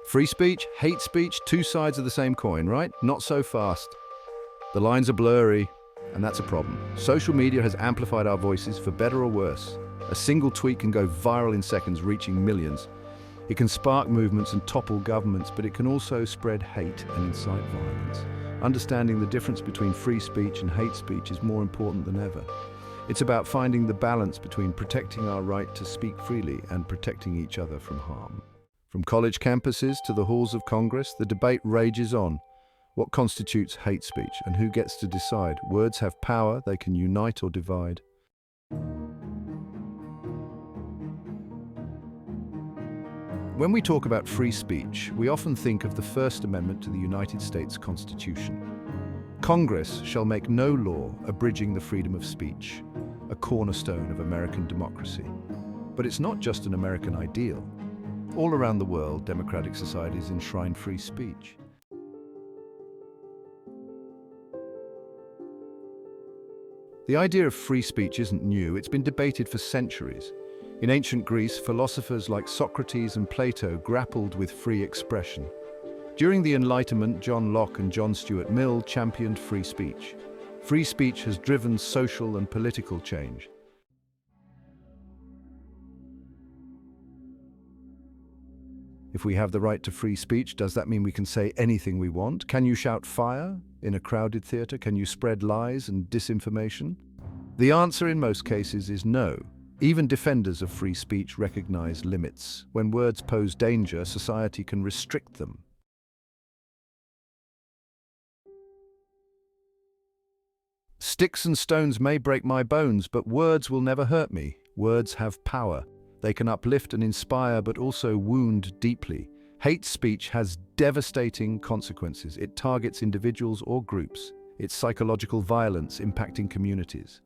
Free speech, hate speech, two sides of the same coin, right? Not so fast. The lines are blurry, and that's a problem. Social media has amplified our voices for better or worse. A single tweet can go viral in seconds, reaching millions. It can spark movements and topple governments, but it can also spread hate and incite violence. Understanding the difference between free speech and hate speech is more important than ever. It's about finding the balance between protecting our right to speak freely and protecting each other from harm. From college campuses to the halls of Congress, the debate rages on. What constitutes hate speech and who gets to decide? Words have power, they can unite or divide. When we talk about free speech, we often think of the First Amendment to the United States Constitution. Congress shall make no law abridging the freedom of speech, a cornerstone of American democracy. But it's not just an American ideal. All around the world, democratic societies enshrine free speech. The idea of free speech isn't new, it's been debated for centuries. In ancient Greece, philosophers like Socrates and Plato grappled with free expression. During the Enlightenment, John Locke and John Stuart Mill championed free speech. Free speech has driven social and political change. If we have the right to free speech, does that mean we can say anything we want? Can you shout fire in a crowded theater? Can you spread lies and disinformation? The answer in most cases is no. Even defenders of free speech recognize limits. When words pose danger, society can restrict them. Sticks and stones may break my bones, but words will never hurt me. Words have power. They can uplift and inspire, but also wound deeply. Hate speech has devastating consequences. It targets individuals or groups. It's psychological violence impacting communities.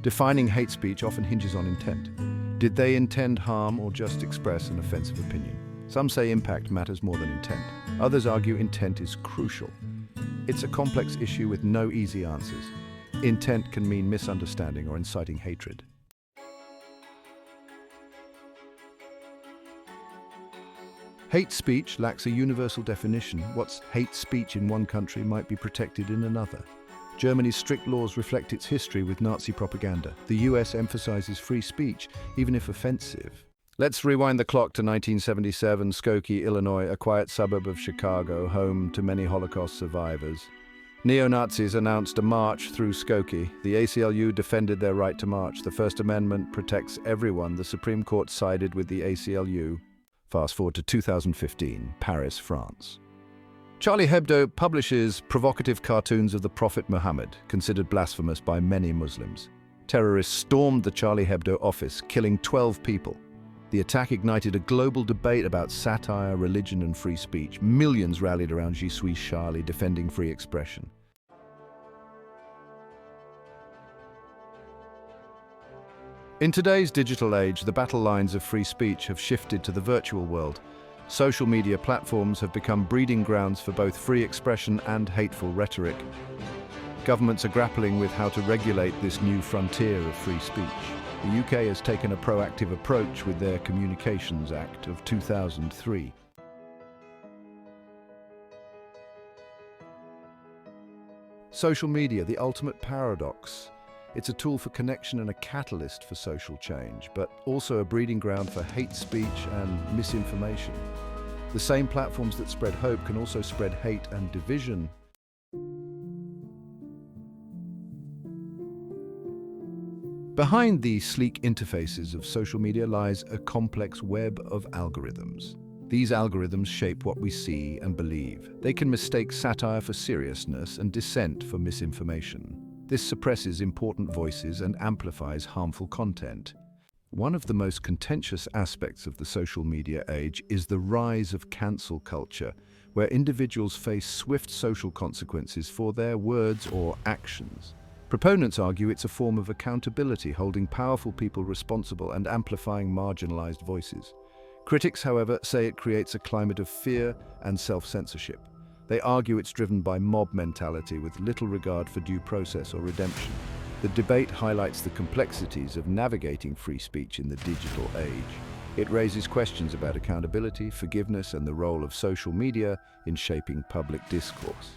Defining hate speech often hinges on intent. Did they intend harm or just express an offensive opinion? Some say impact matters more than intent. Others argue intent is crucial. It's a complex issue with no easy answers. Intent can mean misunderstanding or inciting hatred. Hate speech lacks a universal definition. What's hate speech in one country might be protected in another. Germany's strict laws reflect its history with Nazi propaganda. The US emphasizes free speech, even if offensive. Let's rewind the clock to 1977, Skokie, Illinois, a quiet suburb of Chicago, home to many Holocaust survivors. Neo-Nazis announced a march through Skokie. The ACLU defended their right to march. The First Amendment protects everyone. The Supreme Court sided with the ACLU. Fast forward to 2015, Paris, France. Charlie Hebdo publishes provocative cartoons of the Prophet Muhammad, considered blasphemous by many Muslims. Terrorists stormed the Charlie Hebdo office, killing 12 people. The attack ignited a global debate about satire, religion, and free speech. Millions rallied around Je suis Charlie, defending free expression. In today's digital age, the battle lines of free speech have shifted to the virtual world. Social media platforms have become breeding grounds for both free expression and hateful rhetoric. Governments are grappling with how to regulate this new frontier of free speech. The UK has taken a proactive approach with their Communications Act of 2003. Social media, the ultimate paradox. It's a tool for connection and a catalyst for social change, but also a breeding ground for hate speech and misinformation. The same platforms that spread hope can also spread hate and division. Behind the sleek interfaces of social media lies a complex web of algorithms. These algorithms shape what we see and believe. They can mistake satire for seriousness and dissent for misinformation. This suppresses important voices and amplifies harmful content. One of the most contentious aspects of the social media age is the rise of cancel culture, where individuals face swift social consequences for their words or actions. Proponents argue it's a form of accountability, holding powerful people responsible and amplifying marginalized voices. Critics, however, say it creates a climate of fear and self-censorship. They argue it's driven by mob mentality with little regard for due process or redemption. The debate highlights the complexities of navigating free speech in the digital age. It raises questions about accountability, forgiveness, and the role of social media in shaping public discourse.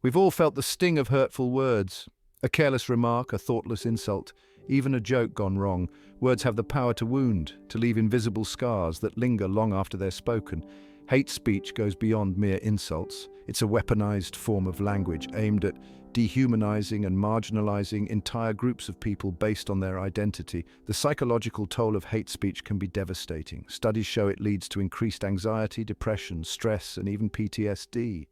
We've all felt the sting of hurtful words. A careless remark, a thoughtless insult, even a joke gone wrong. Words have the power to wound, to leave invisible scars that linger long after they're spoken. Hate speech goes beyond mere insults. It's a weaponized form of language aimed at dehumanizing and marginalizing entire groups of people based on their identity. The psychological toll of hate speech can be devastating. Studies show it leads to increased anxiety, depression, stress, and even PTSD.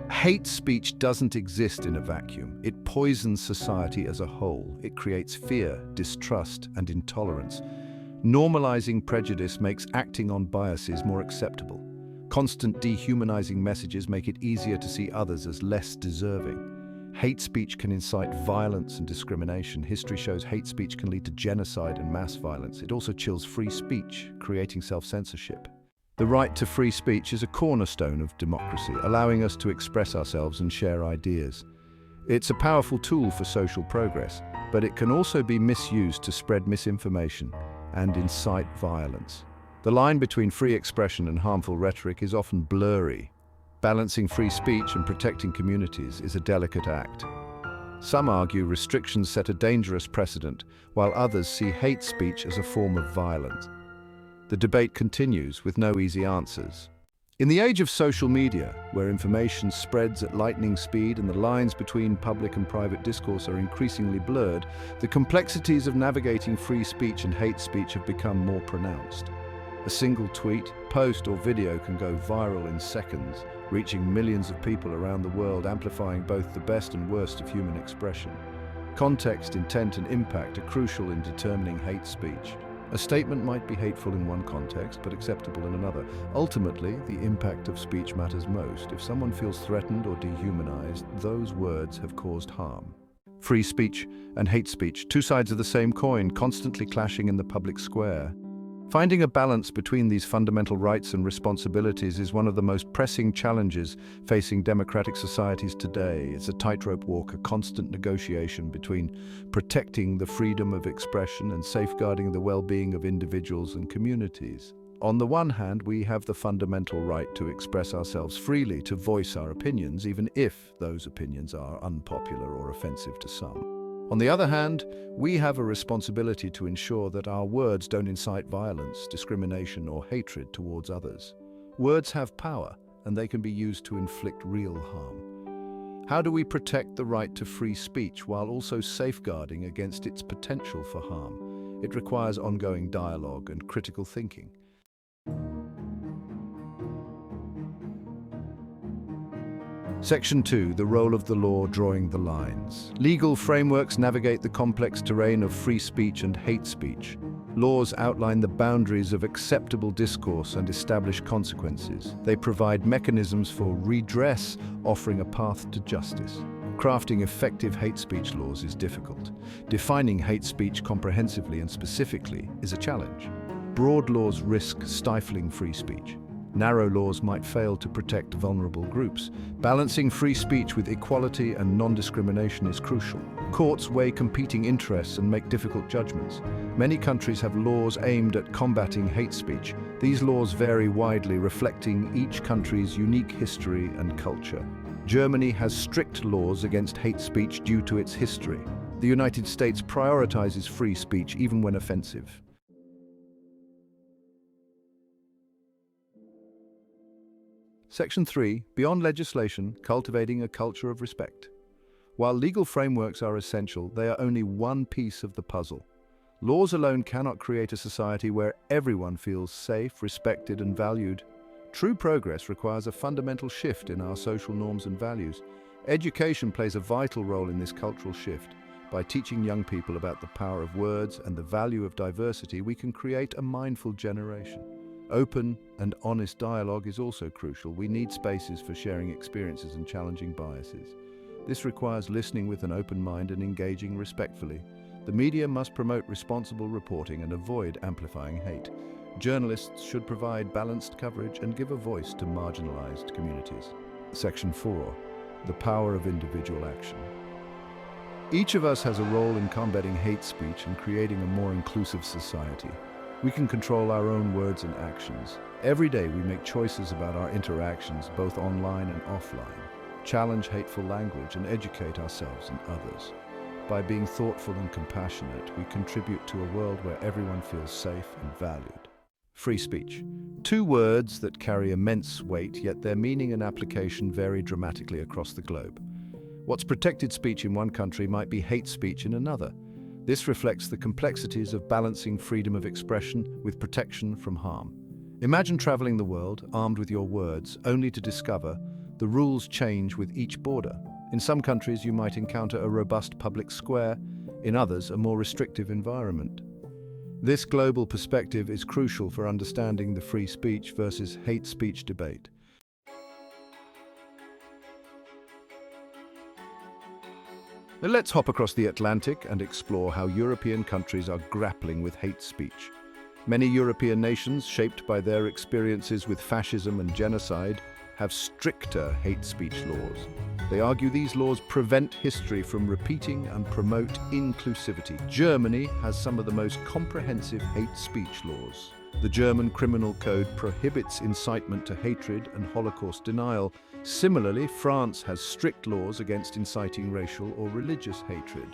Hate speech doesn't exist in a vacuum. It poisons society as a whole. It creates fear, distrust, and intolerance. Normalizing prejudice makes acting on biases more acceptable. Constant dehumanizing messages make it easier to see others as less deserving. Hate speech can incite violence and discrimination. History shows hate speech can lead to genocide and mass violence. It also chills free speech, creating self-censorship. The right to free speech is a cornerstone of democracy, allowing us to express ourselves and share ideas. It's a powerful tool for social progress, but it can also be misused to spread misinformation and incite violence. The line between free expression and harmful rhetoric is often blurry. Balancing free speech and protecting communities is a delicate act. Some argue restrictions set a dangerous precedent, while others see hate speech as a form of violence. The debate continues with no easy answers. In the age of social media, where information spreads at lightning speed and the lines between public and private discourse are increasingly blurred, the complexities of navigating free speech and hate speech have become more pronounced. A single tweet, post, or video can go viral in seconds, reaching millions of people around the world, amplifying both the best and worst of human expression. Context, intent, and impact are crucial in determining hate speech. A statement might be hateful in one context, but acceptable in another. Ultimately, the impact of speech matters most. If someone feels threatened or dehumanized, those words have caused harm. Free speech and hate speech, two sides of the same coin, constantly clashing in the public square. Finding a balance between these fundamental rights and responsibilities is one of the most pressing challenges facing democratic societies today. It's a tightrope walk, a constant negotiation between protecting the freedom of expression and safeguarding the well-being of individuals and communities. On the one hand, we have the fundamental right to express ourselves freely, to voice our opinions, even if those opinions are unpopular or offensive to some. On the other hand, we have a responsibility to ensure that our words don't incite violence, discrimination, or hatred towards others. Words have power, and they can be used to inflict real harm. How do we protect the right to free speech while also safeguarding against its potential for harm? It requires ongoing dialogue and critical thinking. Section 2. The role of the law drawing the lines. Legal frameworks navigate the complex terrain of free speech and hate speech. Laws outline the boundaries of acceptable discourse and establish consequences. They provide mechanisms for redress, offering a path to justice. Crafting effective hate speech laws is difficult. Defining hate speech comprehensively and specifically is a challenge. Broad laws risk stifling free speech. Narrow laws might fail to protect vulnerable groups. Balancing free speech with equality and non-discrimination is crucial. Courts weigh competing interests and make difficult judgments. Many countries have laws aimed at combating hate speech. These laws vary widely, reflecting each country's unique history and culture. Germany has strict laws against hate speech due to its history. The United States prioritizes free speech even when offensive. Section 3. Beyond legislation, cultivating a culture of respect. While legal frameworks are essential, they are only one piece of the puzzle. Laws alone cannot create a society where everyone feels safe, respected, and valued. True progress requires a fundamental shift in our social norms and values. Education plays a vital role in this cultural shift. By teaching young people about the power of words and the value of diversity, we can create a mindful generation. Open and honest dialogue is also crucial. We need spaces for sharing experiences and challenging biases. This requires listening with an open mind and engaging respectfully. The media must promote responsible reporting and avoid amplifying hate. Journalists should provide balanced coverage and give a voice to marginalized communities. Section 4. The power of individual action. Each of us has a role in combating hate speech and creating a more inclusive society. We can control our own words and actions. Every day we make choices about our interactions, both online and offline, challenge hateful language and educate ourselves and others. By being thoughtful and compassionate, we contribute to a world where everyone feels safe and valued. Free speech. Two words that carry immense weight, yet their meaning and application vary dramatically across the globe. What's protected speech in one country might be hate speech in another. This reflects the complexities of balancing freedom of expression with protection from harm. Imagine traveling the world, armed with your words, only to discover the rules change with each border. In some countries, you might encounter a robust public square, in others, a more restrictive environment. This global perspective is crucial for understanding the free speech versus hate speech debate. Let's hop across the Atlantic and explore how European countries are grappling with hate speech. Many European nations, shaped by their experiences with fascism and genocide, have stricter hate speech laws. They argue these laws prevent history from repeating and promote inclusivity. Germany has some of the most comprehensive hate speech laws. The German Criminal Code prohibits incitement to hatred and Holocaust denial. Similarly, France has strict laws against inciting racial or religious hatred.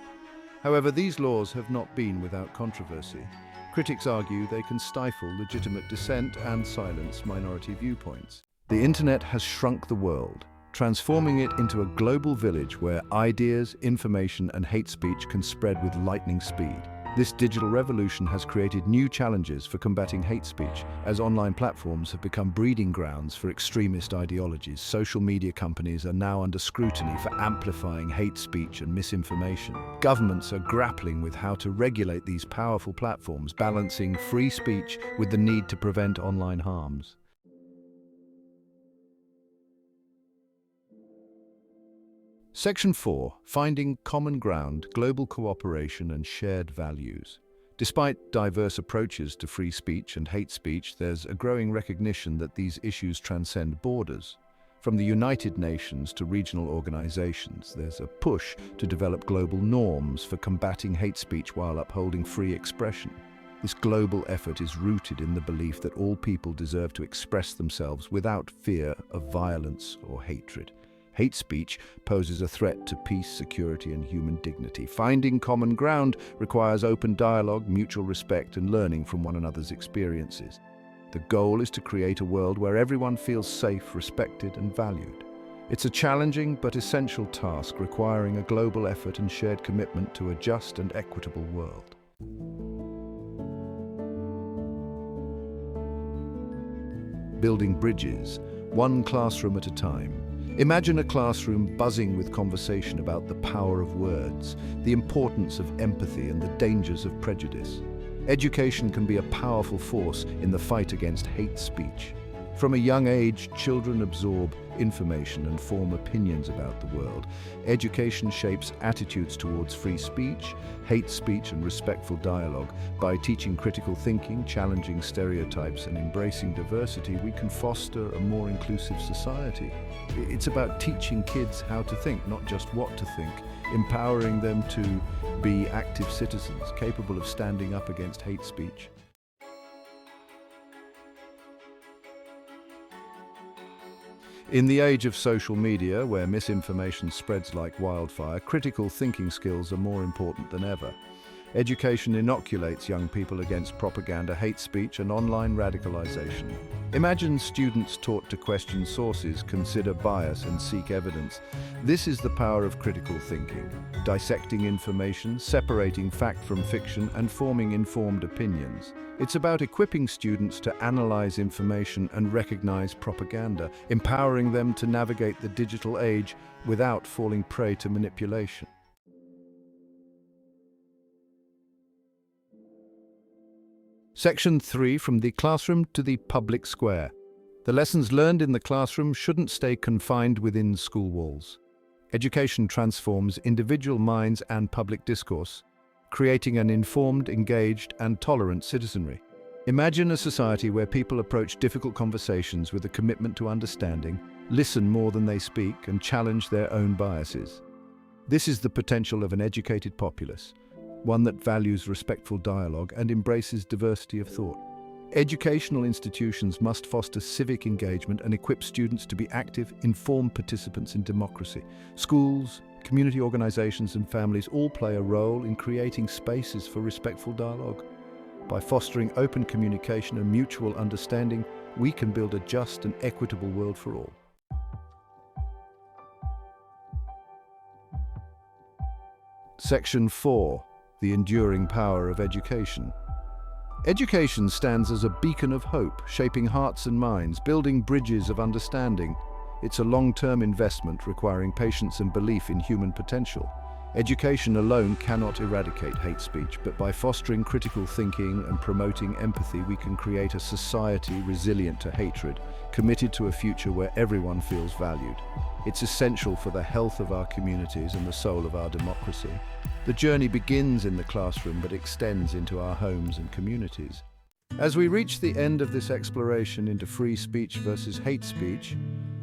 However, these laws have not been without controversy. Critics argue they can stifle legitimate dissent and silence minority viewpoints. The internet has shrunk the world, transforming it into a global village where ideas, information, and hate speech can spread with lightning speed. This digital revolution has created new challenges for combating hate speech, as online platforms have become breeding grounds for extremist ideologies. Social media companies are now under scrutiny for amplifying hate speech and misinformation. Governments are grappling with how to regulate these powerful platforms, balancing free speech with the need to prevent online harms. Section 4. Finding common ground, global cooperation and shared values. Despite diverse approaches to free speech and hate speech, there's a growing recognition that these issues transcend borders. From the United Nations to regional organizations, there's a push to develop global norms for combating hate speech while upholding free expression. This global effort is rooted in the belief that all people deserve to express themselves without fear of violence or hatred. Hate speech poses a threat to peace, security, and human dignity. Finding common ground requires open dialogue, mutual respect, and learning from one another's experiences. The goal is to create a world where everyone feels safe, respected, and valued. It's a challenging but essential task requiring a global effort and shared commitment to a just and equitable world. Building bridges, one classroom at a time. Imagine a classroom buzzing with conversation about the power of words, the importance of empathy, and the dangers of prejudice. Education can be a powerful force in the fight against hate speech. From a young age, children absorb information and form opinions about the world. Education shapes attitudes towards free speech, hate speech, and respectful dialogue. By teaching critical thinking, challenging stereotypes, and embracing diversity, we can foster a more inclusive society. It's about teaching kids how to think, not just what to think, empowering them to be active citizens, capable of standing up against hate speech. In the age of social media, where misinformation spreads like wildfire, critical thinking skills are more important than ever. Education inoculates young people against propaganda, hate speech, and online radicalization. Imagine students taught to question sources, consider bias, and seek evidence. This is the power of critical thinking, dissecting information, separating fact from fiction, and forming informed opinions. It's about equipping students to analyze information and recognize propaganda, empowering them to navigate the digital age without falling prey to manipulation. Section 3. From the classroom to the public square. The lessons learned in the classroom shouldn't stay confined within school walls. Education transforms individual minds and public discourse, creating an informed, engaged, and tolerant citizenry. Imagine a society where people approach difficult conversations with a commitment to understanding, listen more than they speak, and challenge their own biases. This is the potential of an educated populace, one that values respectful dialogue and embraces diversity of thought. Educational institutions must foster civic engagement and equip students to be active, informed participants in democracy. Schools, community organizations, and families all play a role in creating spaces for respectful dialogue. By fostering open communication and mutual understanding, we can build a just and equitable world for all. Section 4. The enduring power of education. Education stands as a beacon of hope, shaping hearts and minds, building bridges of understanding. It's a long-term investment requiring patience and belief in human potential. Education alone cannot eradicate hate speech, but by fostering critical thinking and promoting empathy, we can create a society resilient to hatred, committed to a future where everyone feels valued. It's essential for the health of our communities and the soul of our democracy. The journey begins in the classroom but extends into our homes and communities. As we reach the end of this exploration into free speech versus hate speech,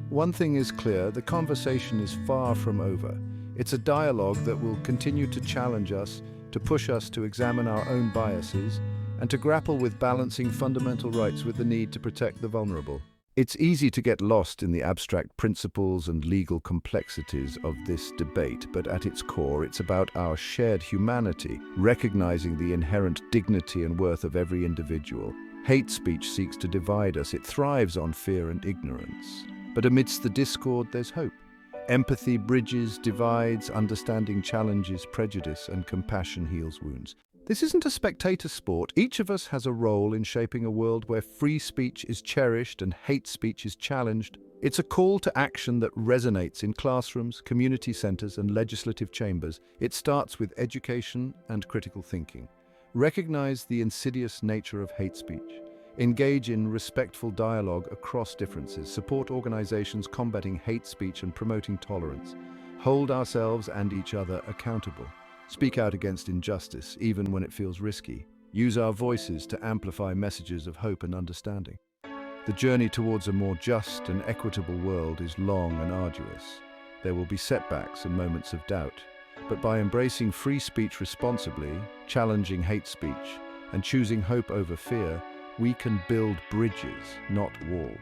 one thing is clear: the conversation is far from over. It's a dialogue that will continue to challenge us, to push us to examine our own biases, and to grapple with balancing fundamental rights with the need to protect the vulnerable. It's easy to get lost in the abstract principles and legal complexities of this debate, but at its core, it's about our shared humanity, recognizing the inherent dignity and worth of every individual. Hate speech seeks to divide us. It thrives on fear and ignorance. But amidst the discord, there's hope. Empathy bridges divides, understanding challenges prejudice, and compassion heals wounds. This isn't a spectator sport. Each of us has a role in shaping a world where free speech is cherished and hate speech is challenged. It's a call to action that resonates in classrooms, community centers, and legislative chambers. It starts with education and critical thinking. Recognize the insidious nature of hate speech. Engage in respectful dialogue across differences. Support organizations combating hate speech and promoting tolerance. Hold ourselves and each other accountable. Speak out against injustice, even when it feels risky. Use our voices to amplify messages of hope and understanding. The journey towards a more just and equitable world is long and arduous. There will be setbacks and moments of doubt. But by embracing free speech responsibly, challenging hate speech, and choosing hope over fear, we can build bridges, not walls.